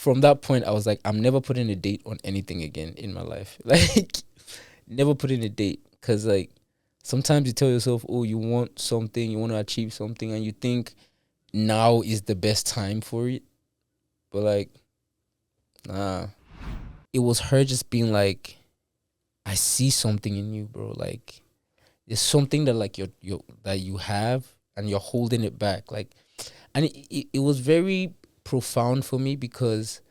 from that point, I was like, I'm never putting a date on anything again in my life. Like, never putting a date. Because, like, sometimes you tell yourself, oh, you want something, you want to achieve something, and you think now is the best time for it. But, like, nah. It was her just being like, I see something in you, bro. Like, there's something that, like, that you have, and you're holding it back. Like, and it was very profound for me because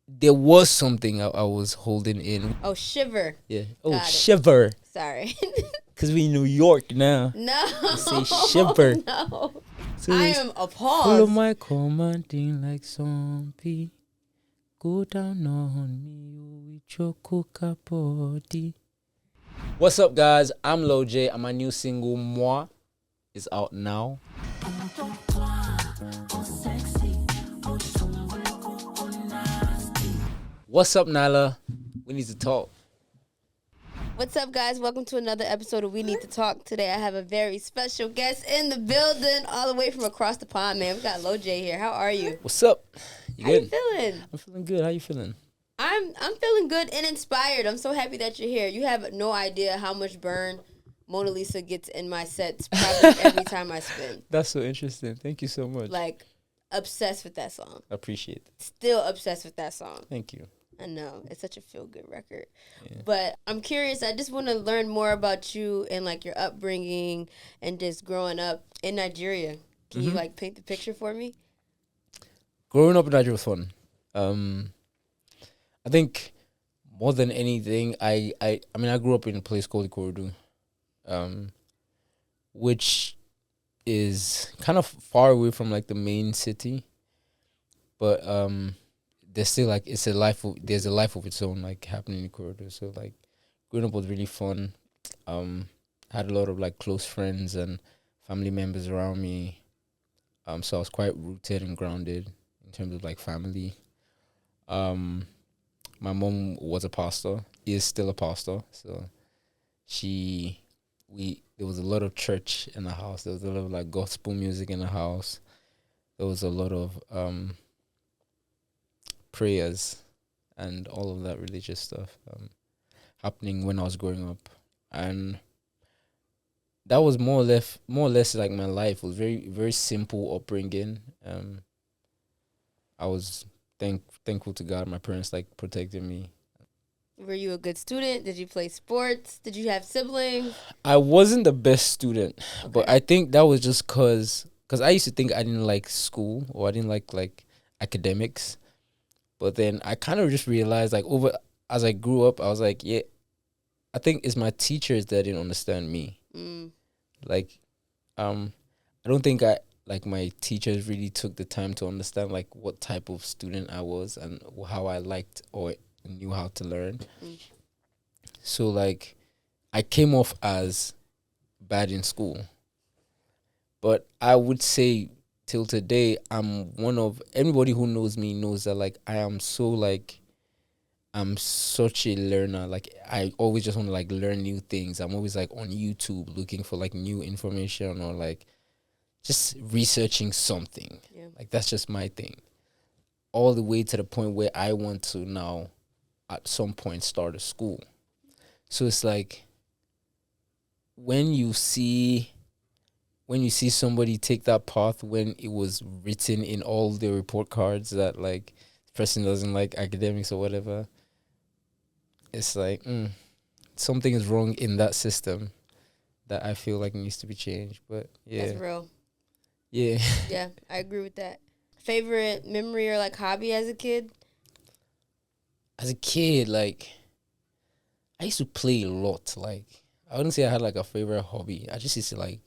there was something I was holding in. Oh, Shiver. Yeah. Oh, Got it. Shiver. Sorry. Because we in New York now. No. We say Shiver. No. So I it's, am follow appalled. my commanding like zombie. Go down on me with your coca body. What's up, guys? I'm LoJay, and my new single, Moi, is out now. What's up, Nyla? We need to talk. What's up, guys? Welcome to another episode of We Need to Talk. Today I have a very special guest in the building, all the way from across the pond, man. We got LoJay here. How are you? What's up? You How good? you feeling? I'm feeling good. How you feeling? I'm feeling good and inspired. I'm so happy that you're here. You have no idea how much burn Mona Lisa gets in my sets probably every time I spin. That's so interesting. Thank you so much. Like, obsessed with that song. I appreciate it. Still obsessed with that song. Thank you. I know. It's such a feel-good record. Yeah. But I'm curious. I just want to learn more about you and, like, your upbringing and just growing up in Nigeria. Can you, like, paint the picture for me? Growing up in Nigeria was fun. I think more than anything, I mean, I grew up in a place called Kurdu, which is kind of far away from, like, the main city. But there's still, like, there's a life of its own, like, happening in Kurdu. So, like, growing up was really fun. Had a lot of, like, close friends and family members around me. So I was quite rooted and grounded in terms of, like, family. My mom was a pastor, is still a pastor. So there was a lot of church in the house. There was a lot of, like, gospel music in the house. There was a lot of prayers and all of that religious stuff happening when I was growing up. And that was more or less like my life. It was very, very simple upbringing. I was thankful to God. My parents, like, protected me. Were you a good student? Did you play sports? Did you have siblings? I wasn't the best student, but I think that was just cause I used to think I didn't like school or I didn't like academics. But then I kind of just realized, like, as I grew up, I was like, yeah, I think it's my teachers that didn't understand me. Like, I don't think my teachers really took the time to understand, like, what type of student I was and how I liked or knew how to learn. So, like, I came off as bad in school. But I would say till today, everybody who knows me knows that, like, I'm such a learner. Like, I always just want to, like, learn new things. I'm always, like, on YouTube looking for, like, new information or, like, just researching something. Yeah. Like, that's just my thing. All the way to the point where I want to now, at some point, start a school. So it's like, when you see somebody take that path when it was written in all the report cards that, like, the person doesn't like academics or whatever, it's like, something is wrong in that system that I feel like needs to be changed. But yeah. That's real. Yeah. Yeah, I agree with that. Favorite memory or, like, hobby as a kid? As a kid, like, I used to play a lot. Like, I wouldn't say I had, like, a favorite hobby. I just used to, like,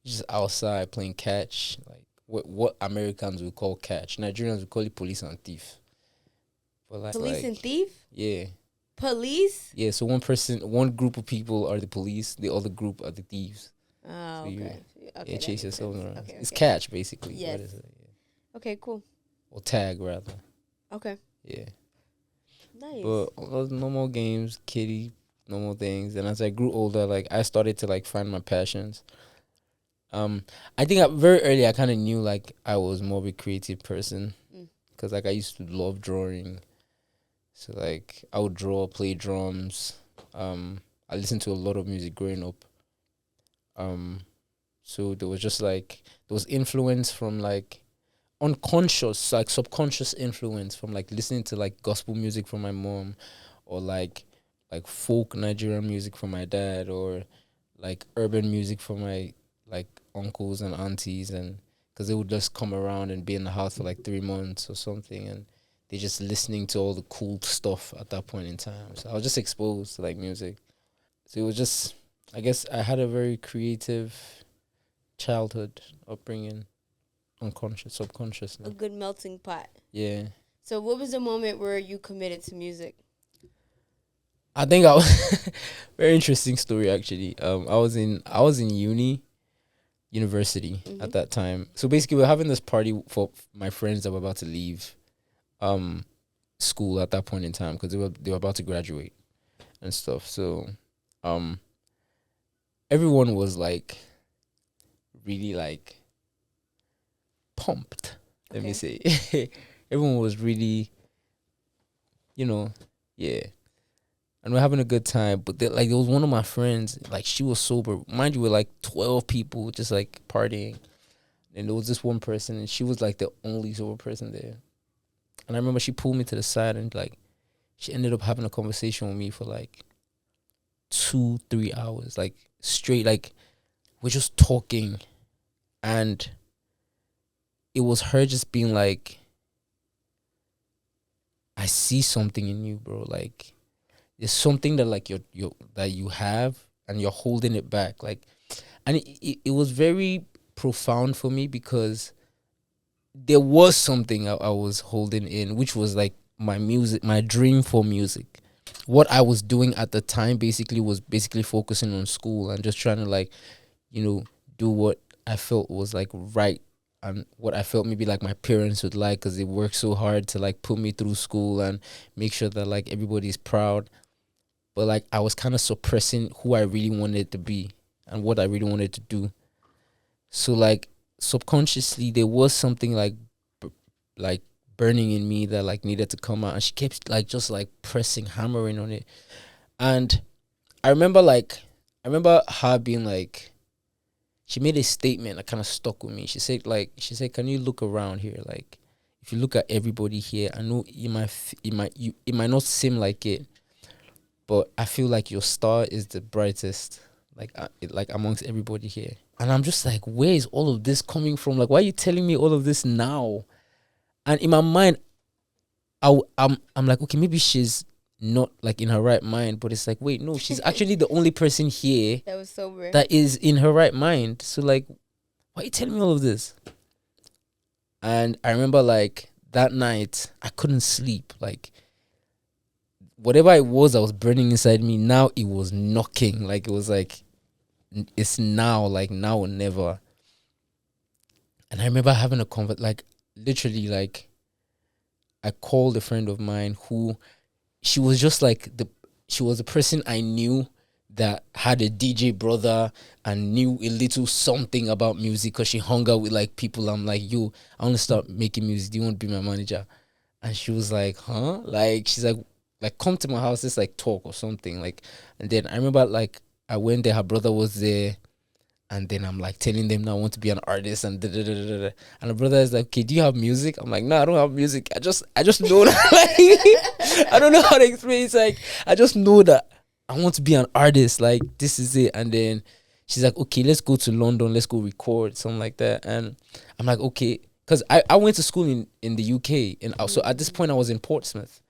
just outside playing catch, like what Americans would call catch. Nigerians would call it police and thief. But, like, police and thief? Yeah. Police? Yeah, so one group of people are the police, the other group are the thieves. Oh, so okay. Yeah, chase yourself around. Okay, it's catch, basically. Yes. Okay, cool. Or tag, rather. Okay. Yeah. Nice. But all those normal games, kitty, normal things. And as I grew older, like, I started to, like, find my passions. I think very early I kind of knew, like, I was more of a creative person. because like I used to love drawing. So like I would draw, play drums. I listened to a lot of music growing up. Um, so there was just like there was influence from like unconscious, like subconscious influence from like listening to like gospel music from my mom, or like folk Nigerian music from my dad, or like urban music from my like uncles and aunties, and because they would just come around and be in the house for like 3 months or something, and they're just listening to all the cool stuff at that point in time. So I was just exposed to like music. So it was just, I guess I had a very creative childhood upbringing, unconscious, A subconsciously. good melting pot. Yeah. So, what was the moment where you committed to music? I think I was very interesting story actually. I was in university Mhm. at that time. So basically, we are having this party for my friends that were about to leave um school at that point in time because they were about to graduate and stuff. So um everyone was like really like pumped. Let me say, everyone was really, you know, yeah. And we're having a good time. But like there was one of my friends, like she was sober. Mind you, we're like 12 people just like partying. And there was this one person, and she was like the only sober person there. And I remember she pulled me to the side, and like she ended up having a conversation with me for like 2-3 hours, like straight. Like we're just talking, and it was her just being like, "I see something in you, bro. Like there's something that like you that you have, and you're holding it back." Like, and it was very profound for me because there was something I was holding in, which was like my music, my dream for music. What I was doing at the time basically was basically focusing on school and just trying to like, do what I felt was like right, and what I felt maybe like my parents would like, because they worked so hard to like put me through school and make sure that like everybody's proud. But like I was kind of suppressing who I really wanted to be and what I really wanted to do. So like subconsciously there was something b- like burning in me that like needed to come out, and she kept like just like pressing, hammering on it. And I remember like I remember her being like, she made a statement that kind of stuck with me. She said, "Can you look around here? Like, if you look at everybody here, I know it might not seem like it, but I feel like your star is the brightest, like like amongst everybody here." And I'm just like, where is all of this coming from? Like, why are you telling me all of this now? And in my mind, I'm like, okay, maybe she's not like in her right mind, but it's like, wait, no, she's actually the only person here That was sober. that is in her right mind. So like, why are you telling me all of this? And I remember like that night, I couldn't sleep. Like whatever it was that was burning inside me, now it was knocking. Like it was like, it's now, like now or never. And I remember having a like literally like I called a friend of mine who, she was just like she was the person I knew that had a DJ brother and knew a little something about music, because she hung out with like people. I'm like, yo, I want to start making music. Do you want to be my manager? And she was like, huh? Like she's like come to my house, let's like talk or something. Like, and then I remember like I went there, her brother was there. And then I'm like telling them, now I want to be an artist and da, da, da, da, da. And the brother is like, okay, do you have music? I'm like, no, I don't have music. I just know that, like, I don't know how to explain. It's like I just know that I want to be an artist. Like this is it. And then she's like, okay, let's go to London. Let's go record something like that. And I'm like, okay, because I went to school in the UK, and so at this point I was in Portsmouth.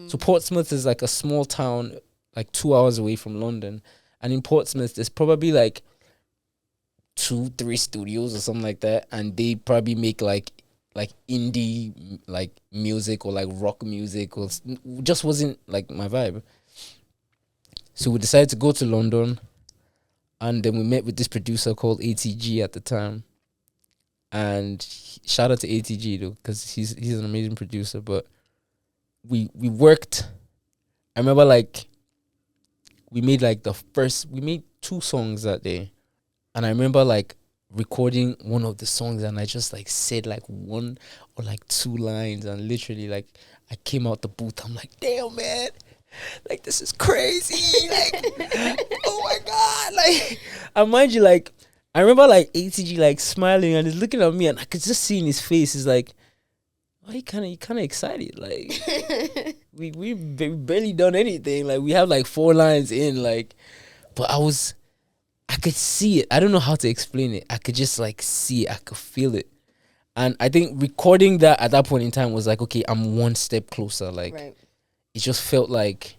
So Portsmouth is like a small town, like 2 hours away from London. And in Portsmouth, there's probably like 2-3 studios or something like that, and they probably make like indie like music or like rock music, or just wasn't like my vibe. So we decided to go to London, and then we met with this producer called ATG at the time. And shout out to ATG though, because he's an amazing producer. But we worked. I remember like we made we made 2 songs that day. And I remember like recording one of the songs, and I just like said like one or like 2 lines, and literally like I came out the booth. I'm like, damn man, like this is crazy. Like, oh my god, like, and mind you, like I remember like ATG like smiling and he's looking at me, and I could just see in his face. He's like, "Oh, you kind of excited? Like, we barely done anything. Like, we have like 4 lines in. Like, but I could see it. I don't know how to explain it. I could just like see it. I could feel it, and I think recording that at that point in time was like, okay, I'm one step closer. Like, Right. it just felt like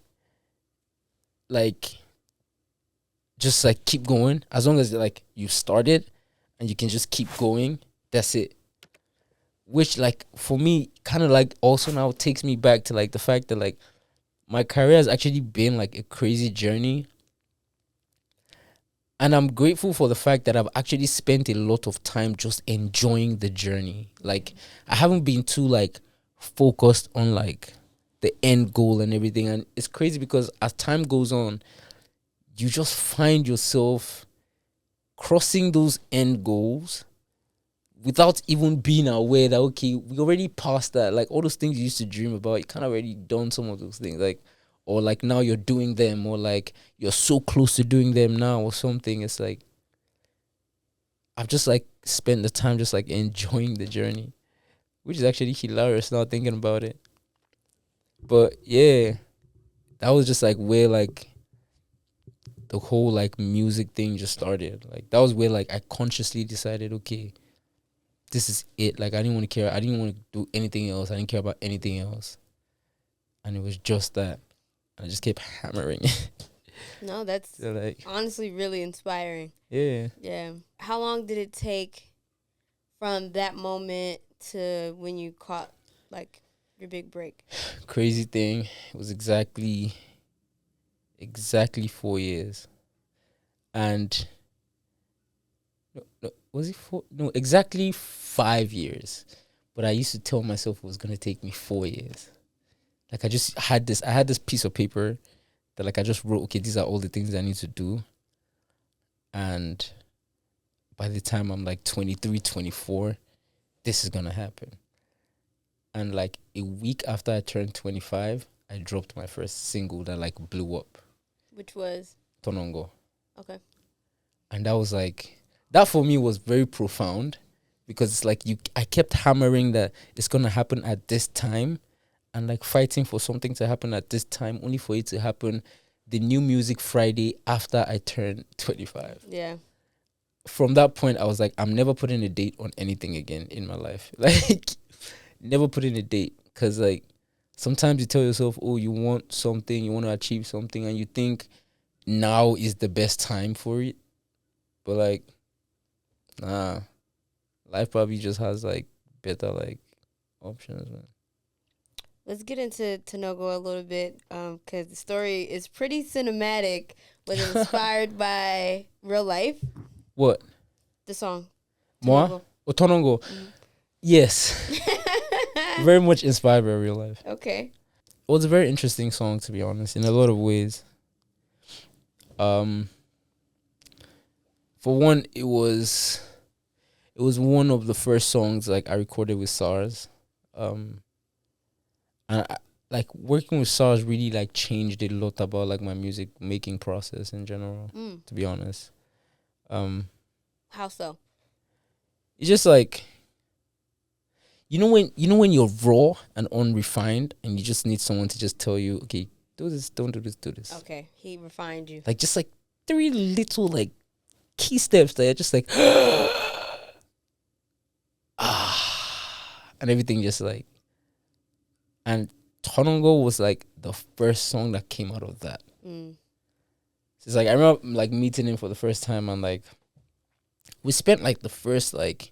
just like keep going, as long as like you started and you can just keep going, that's it. Which like for me kind of like also now takes me back to like the fact that like my career has actually been like a crazy journey, and I'm grateful for the fact that I've actually spent a lot of time just enjoying the journey. Like I haven't been too like focused on like the end goal and everything, and it's crazy because as time goes on you just find yourself crossing those end goals without even being aware that, okay, we already passed that. Like all those things you used to dream about, you kind of already done some of those things. Like, or like now you're doing them, or like you're so close to doing them now or something. It's like, I've just like spent the time just like enjoying the journey, which is actually hilarious now thinking about it. But yeah, that was just like where like the whole like music thing just started. Like that was where like I consciously decided, okay, this is it. Like I didn't want to care. I didn't want to do anything else. I didn't care about anything else. And it was just that. I just kept hammering. No, that's So like, honestly really inspiring. yeah. Yeah. How long did it take from that moment to when you caught like your big break? Crazy thing. It was exactly 4 years. And no, was it 4? No, exactly 5 years. But I used to tell myself it was gonna take me 4 years. Like I had this piece of paper that like I just wrote, okay, these are all the things I need to do. And by the time I'm like 23, 24, this is gonna happen. And like a week after I turned 25, I dropped my first single that like blew up. Which was? Tonongo. Okay. And that was like, that for me was very profound, because it's like I kept hammering that it's gonna happen at this time, and like fighting for something to happen at this time, only for it to happen the New Music Friday after I turned 25. Yeah. From that point, I was like, I'm never putting a date on anything again in my life. Like, never putting a date, because like sometimes you tell yourself, oh, you want something, you want to achieve something, and you think now is the best time for it. But like, nah, life probably just has like better like options, man. Let's get into Tonogo a little bit, because the story is pretty cinematic. Was it inspired by real life? What? The song. Moi? Tonogo. Otonongo. Yes. Very much inspired by real life. Okay. It was a very interesting song, to be honest, in a lot of ways. For one, it was one of the first songs like I recorded with SARS. And like working with SARS really like changed a lot about like my music making process in general, to be honest. How so? It's just like, you know when you're raw and unrefined and you just need someone to just tell you, okay, do this, don't do this, do this. Okay, he refined you. Like just like 3 little like key steps that are just like and everything just like, and Tonongo was like the first song that came out of that. So it's like I remember like meeting him for the first time, and like we spent like the first like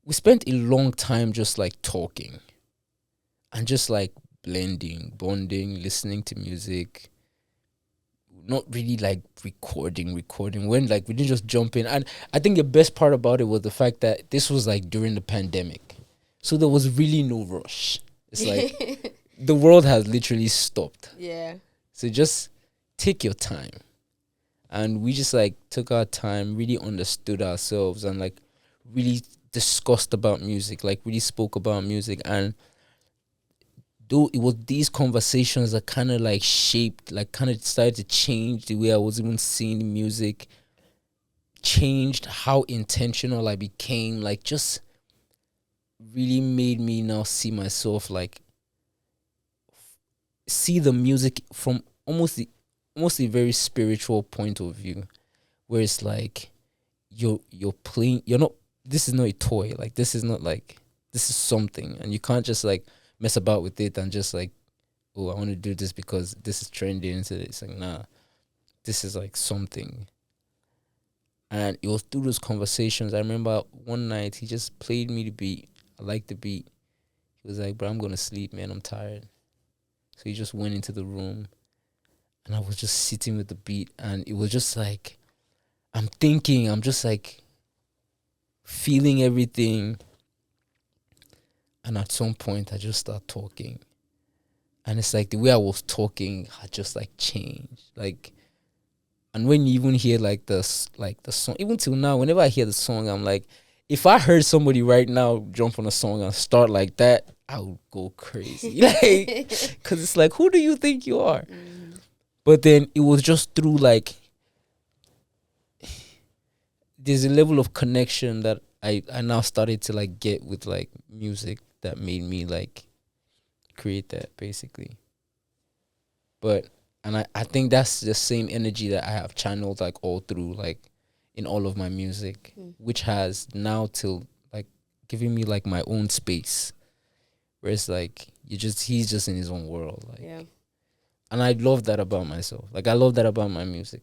we spent a long time just like talking and just like blending, bonding, listening to music, not really like recording when like we didn't just jump in. And I think the best part about it was the fact that this was like during the pandemic, so there was really no rush. It's like the world has literally stopped. Yeah. So just take your time. And we just like took our time, really understood ourselves, and like really discussed about music, like really spoke about music. And though it was these conversations that kind of like shaped, like kind of started to change the way I was even seeing music, changed how intentional I became, like just really made me now see myself, like see the music from almost a very spiritual point of view, where it's like you're playing, you're not, this is not a toy, like this is not like, this is something, and you can't just like mess about with it and just like, oh, I want to do this because this is trending. It's like, nah, this is like something. And it was through those conversations. I remember one night he just played me the beat. I liked the beat. He was like, bro, I'm gonna sleep, man, I'm tired. So he just went into the room and I was just sitting with the beat, and it was just like, I'm thinking, I'm just like feeling everything. And at some point I just start talking. And it's like the way I was talking had just like changed. Like, and when you even hear like the song, even till now, whenever I hear the song, I'm like, if I heard somebody right now jump on a song and start like that, I would go crazy. Like, because it's like, who do you think you are? But then it was just through like, there's a level of connection that I now started to like get with like music that made me like create that, basically. But, and I think that's the same energy that I have channeled like all through, like in all of my music, which has now till like giving me like my own space, where it's like he's just in his own world, like. Yeah. And I love that about myself. Like I love that about my music.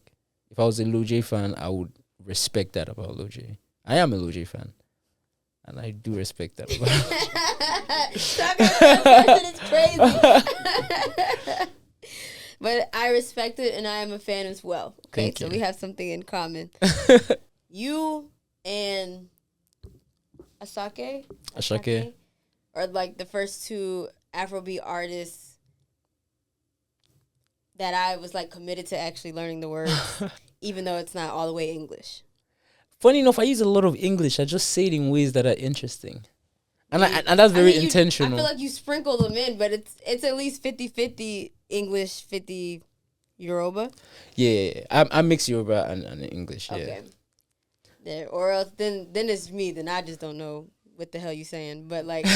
If I was a LoJay fan, I would respect that about LoJay. I am a LoJay fan, and I do respect that about It's crazy. But I respect it, and I am a fan as well. Okay, Thank so you. we have something in common. You and Asake are like the first two Afrobeat artists that I was like committed to actually learning the words, even though it's not all the way English. Funny enough, I use a lot of English. I just say it in ways that are interesting. And and that's very intentional. I feel like you sprinkle them in, but it's at least 50-50 English, 50 Yoruba. Yeah. I mix Yoruba and English, yeah. Okay. There, or else then it's me. Then I just don't know what the hell you saying. But like,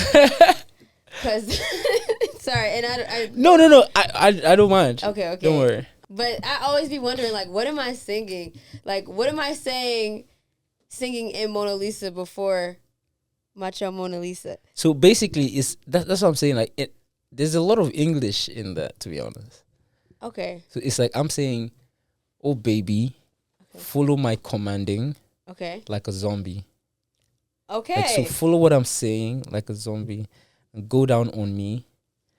because sorry, and I No. I don't mind. Okay. Don't worry. But I always be wondering, like, what am I singing? Like, what am I singing in Mona Lisa before Macho Mona Lisa? So basically, that's what I'm saying. Like, there's a lot of English in that, to be honest. Okay. So it's like I'm saying, oh baby, follow my commanding. Okay. Like a zombie. Okay. Like, so follow what I'm saying like a zombie and go down on me.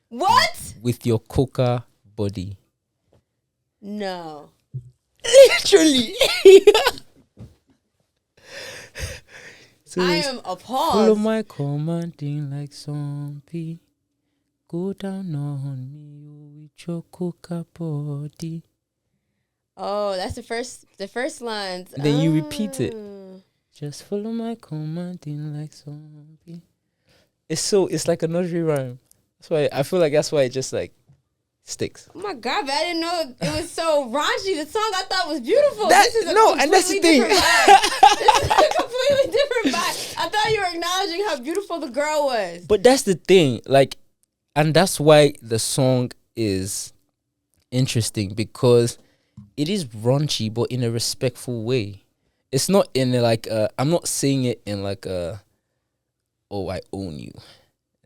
What? With your coca body. No. Literally. So I am appalled. follow my commanding like zombie. Go down on me with your coca body. Oh, that's the first lines. And then you repeat it. Just follow my commanding like zombie. It's like a nursery rhyme. That's why I feel like it just like sticks. Oh my God, but I didn't know it was so raunchy. The song I thought was beautiful. That's the thing. This is a completely different vibe. I thought you were acknowledging how beautiful the girl was. But that's the thing, like, and that's why the song is interesting, because it is raunchy, but in a respectful way. It's not in like I'm not saying it in like oh, I own you.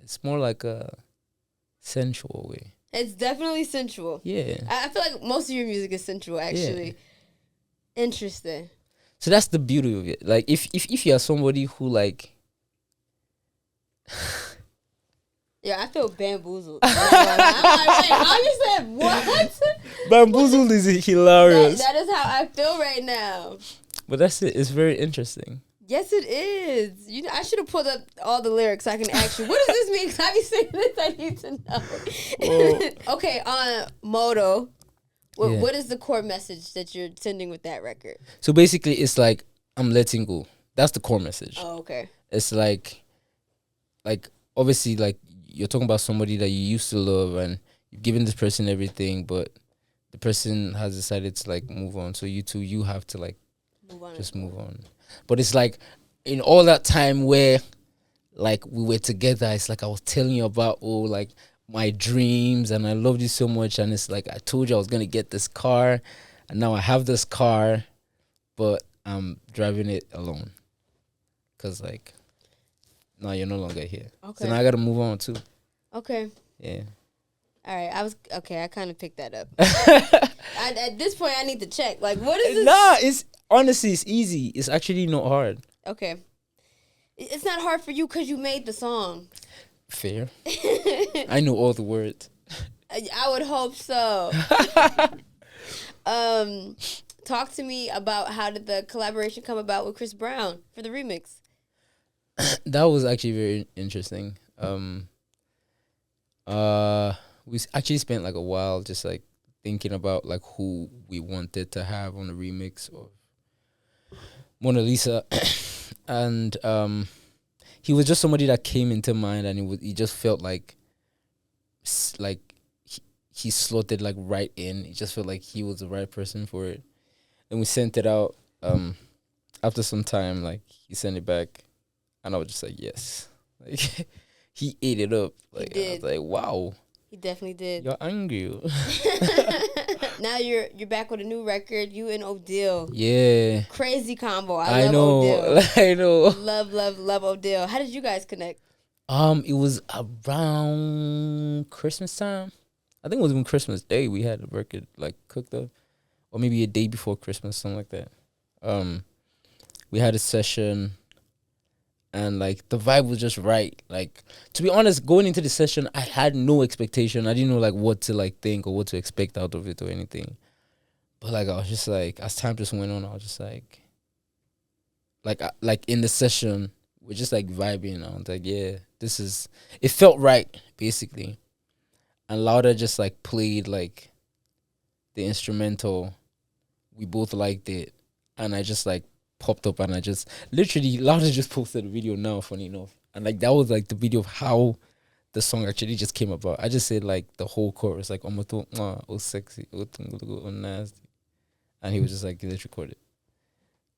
It's more like a sensual way. It's definitely sensual. Yeah. I feel like most of your music is sensual, actually. Yeah. Interesting. So that's the beauty of it. Like, if you are somebody who like... Yeah, I feel bamboozled. I'm like, wait, how you said what? Bamboozled is hilarious. That is how I feel right now. But that's it. It's very interesting. Yes, it is. You know, I should have pulled up all the lyrics so I can ask you, what does this mean? Because I be saying this, I need to know. Okay, on Moto, what is the core message that you're sending with that record? So basically, it's like, I'm letting go. That's the core message. Oh, okay. It's like obviously like you're talking about somebody that you used to love and you've given this person everything, but the person has decided to like move on. So you have to like move on. But it's like in all that time where like we were together, it's like I was telling you about like my dreams and I loved you so much, and it's like I told you I was gonna get this car, and now I have this car, but I'm driving it alone. Cause like now you're no longer here. Okay. So now I gotta move on too. Okay. Yeah. All right. I kind of picked that up. At this point, I need to check. Like, what is this? Nah, it's honestly it's easy. It's actually not hard. Okay. It's not hard for you because you made the song. Fair. I know all the words. I would hope so. Talk to me about how did the collaboration come about with Chris Brown for the remix? That was actually very interesting. We actually spent like a while just like thinking about like who we wanted to have on the remix of Mona Lisa, and he was just somebody that came into mind, and he just felt like he slotted like right in. He just felt like he was the right person for it. And we sent it out. After some time, like he sent it back, and I was just like, yes. Like he ate it up. Like I was like, wow. He definitely did. You're angry. Now you're back with a new record. You and Odeal. Yeah. Crazy combo. I love Odeal. I know. Love Odeal. How did you guys connect? It was around Christmas time. I think it was even Christmas Day we had the record like cooked up, or maybe a day before Christmas, something like that. We had a session, and like the vibe was just right. Like to be honest, going into the session, I had no expectation. I didn't know like what to like think or what to expect out of it or anything. But like I was just like, as time just went on, I was just like in the session, we're just like vibing. I was like, yeah, it felt right basically. And Lauda just like played like the instrumental. We both liked it, and I just like popped up, and I just literally Lauda just posted a video now, funny enough, and like that was like the video of how the song actually just came about. I just said like the whole chorus, like oh sexy, oh nasty, and he was just like, let's record it,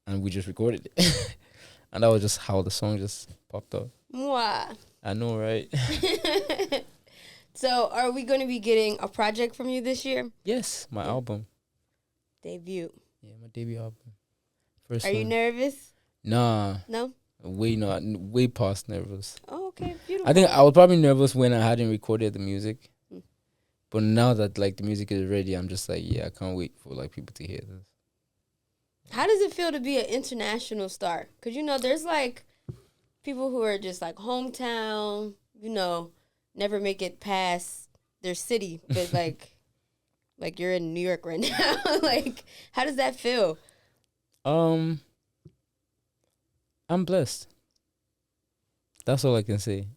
and we just recorded it, and that was just how the song just popped up. Mwah. I know, right? So, are we going to be getting a project from you this year? Yes, my album. Debut. Yeah, my debut album. First Are you nervous? Nah. No? Way past nervous. Oh, okay. Beautiful. I think I was probably nervous when I hadn't recorded the music. But now that like the music is ready, I'm just like, yeah, I can't wait for like people to hear this. How does it feel to be an international star? Because, there's like people who are just like hometown, never make it past their city, but like you're in New York right now. Like, how does that feel? I'm blessed. That's all I can say.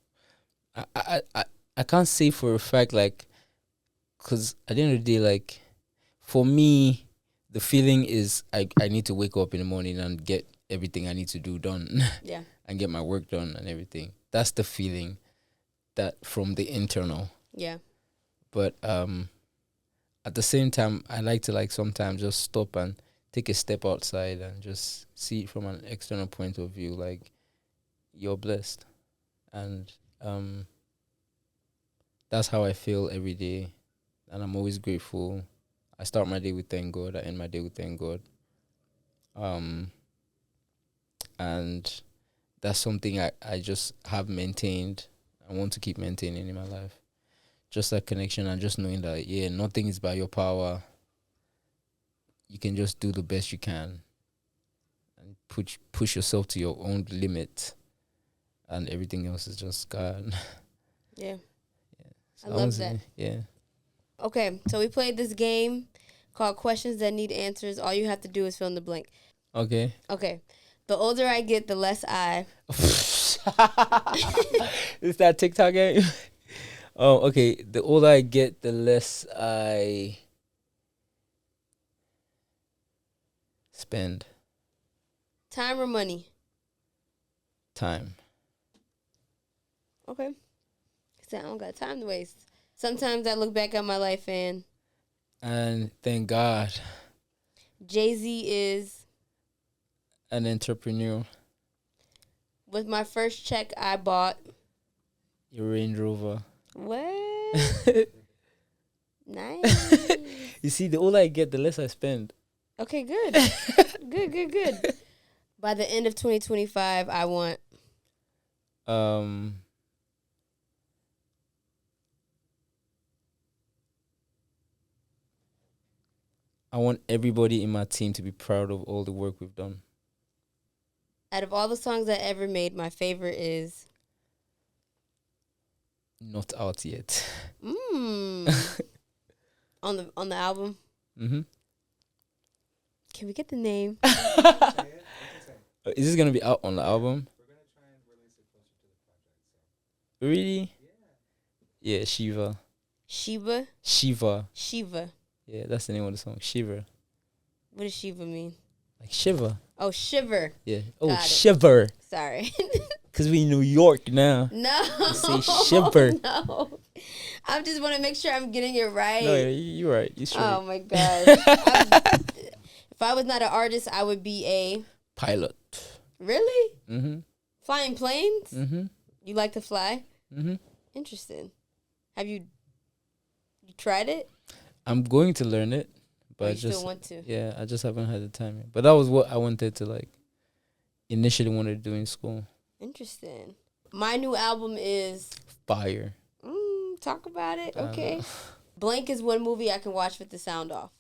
I can't say for a fact, like, because at the end of the day, like, for me, the feeling is I need to wake up in the morning and get everything I need to do done. Yeah. And get my work done and everything. That's the feeling that from the internal. Yeah. But at the same time, I like to like sometimes just stop and take a step outside and just see it from an external point of view. Like, you're blessed. And that's how I feel every day. And I'm always grateful. I start my day with thank God. I end my day with thank God. And that's something I just have maintained. I want to keep maintaining in my life. Just that connection and just knowing that, yeah, nothing is by your power. You can just do the best you can and push yourself to your own limit, and everything else is just God. Yeah. So I love that. Yeah. Okay, so we played this game called Questions That Need Answers. All you have to do is fill in the blank. Okay. The older I get, the less I... Is that TikTok game? Oh, okay. The older I get, the less I spend. Time or money? Time. Okay. So I don't got time to waste. Sometimes I look back at my life and thank God, Jay-Z is. an entrepreneur. With my first check, I bought. Your Range Rover. What? Nice. You see, the older I get, the less I spend. Okay, good. Good. By the end of 2025, I want. I want everybody in my team to be proud of all the work we've done. Out of all the songs I ever made, my favorite is. Not out yet. On the album. Mm-hmm. Can we get the name? Is this gonna be out on the album? We're gonna try and release it closer to the project. So. Really? Yeah, Shiver. Shiva. Yeah, that's the name of the song. Shiver. What does Shiva mean? Like shiver. Oh, Shiver. Yeah. Oh, Got it. Shiver. Sorry. Because we in New York now. No. You say Shiver. No. I just want to make sure I'm getting it right. No, you're right. You're straight. Oh, my gosh. If I was not an artist, I would be a... Pilot. Really? Mm-hmm. Flying planes? Mm-hmm. You like to fly? Mm-hmm. Interesting. Have you tried it? I'm going to learn it, but Or I you just still want to? yeah, I just haven't had the time yet. But that was what I wanted to like initially wanted to do in school. Interesting. My new album is... Fire. Talk about it. Okay. Blank is one movie I can watch with the sound off.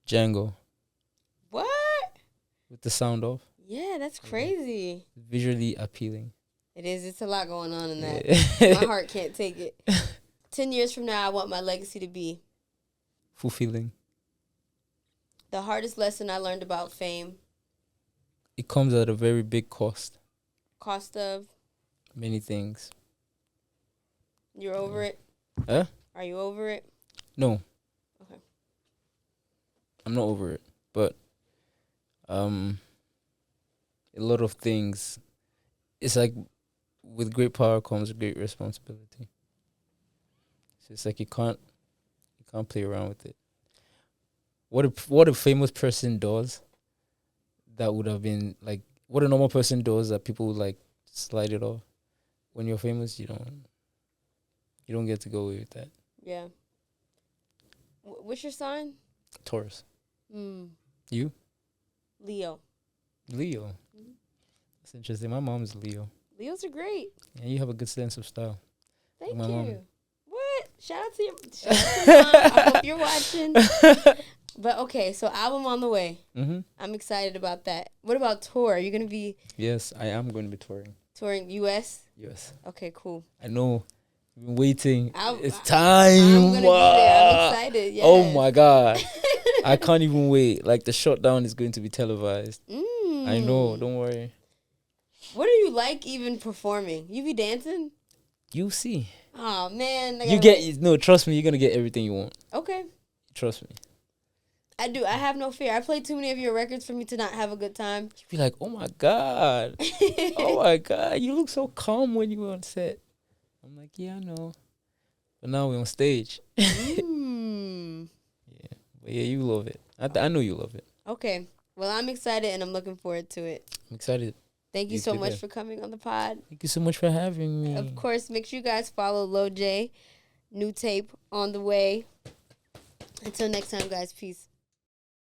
Django. What? With the sound off. Yeah, that's crazy. Visually appealing. It is. It's a lot going on in that. Yeah. My heart can't take it. 10 years from now, I want my legacy to be Fulfilling. the hardest lesson I learned about fame. It comes at a very big cost. Cost of. Many things. You're over it? Huh? Are you over it? No. Okay. I'm not over it. But a lot of things, it's like with great power comes great responsibility. So it's like you can't play around with it. What a famous person does that would have been like what a normal person does that people would like slide it off. When you're famous, you don't get to go away with that. Yeah. What's your sign? Taurus. You? Leo. Mm-hmm. That's interesting. My mom's Leo. Leos are great. And you have a good sense of style. Thank my you. mom. What? Shout out to your mom. I hope you're watching. But okay, so album on the way. Mm-hmm. I'm excited about that. What about tour? Are you going to be Yes, I am going to be touring. U.S.? Yes. Okay, cool. I know. I've been waiting. It's I'm time. going to be there. I'm excited. Yes. Oh my God. I can't even wait. Like the shutdown is going to be televised. I know. Don't worry. What do you like even performing? You be dancing? You see. Oh, man. Trust me. You're going to get everything you want. Okay. Trust me. I do. I have no fear. I played too many of your records for me to not have a good time. You'd be like, oh my God. Oh my God. You look so calm when you were on set. I'm like, yeah, I know. But now we're on stage. Yeah. But yeah, you love it. I know you love it. Okay. Well, I'm excited and I'm looking forward to it. I'm excited. Thank you so much for coming on the pod. Thank you so much for having me. Of course, make sure you guys follow LoJay. New tape on the way. Until next time, guys. Peace.